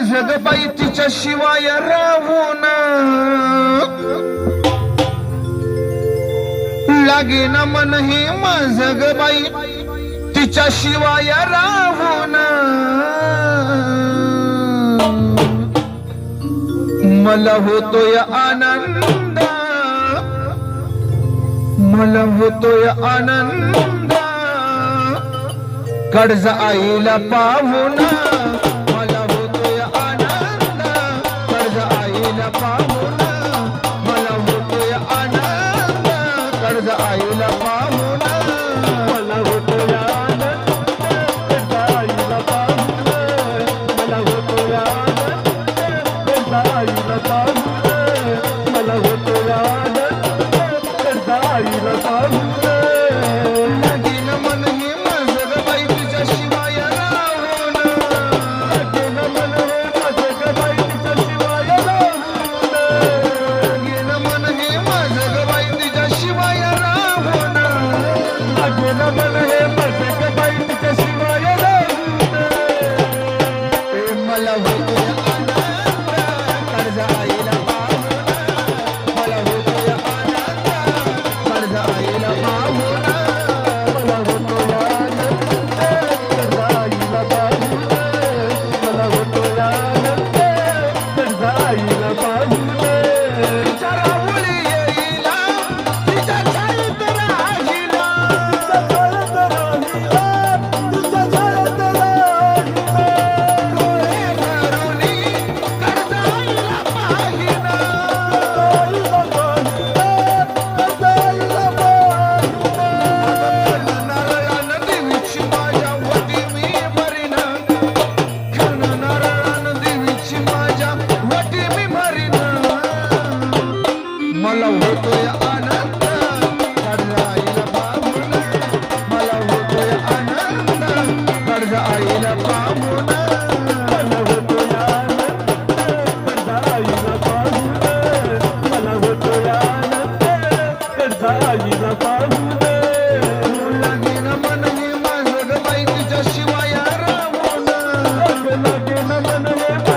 माझं ग बाई तिच्या शिवाय राहून लागे ना मन हे माझं ग बाई तिच्या शिवाय राहून मला होतोय आनंद मला होतोय आनंद कर्ज आईला पाहून मला होतोय आनंद कर्ज आईला पाहून मला होतोय आनंद कर्ज आईला पाहून मला होतोय आनंद कर्ज आईला पाहून मला होतोय आनंद कर्ज आईला पाहून मला होतोय आनंद कर्ज आईला पाहून मला होतोय आनंद कर्ज आईला पाहून मला होतोय आनंद कर्ज आईला पाहून मला होतोय आनंद कर्ज आईला पाहून मला होतोय आनंद कर्ज आईला पाहून लागे ना मन हे माझं ग बाई तिच्या शिवाय राहून लागे ना मन हे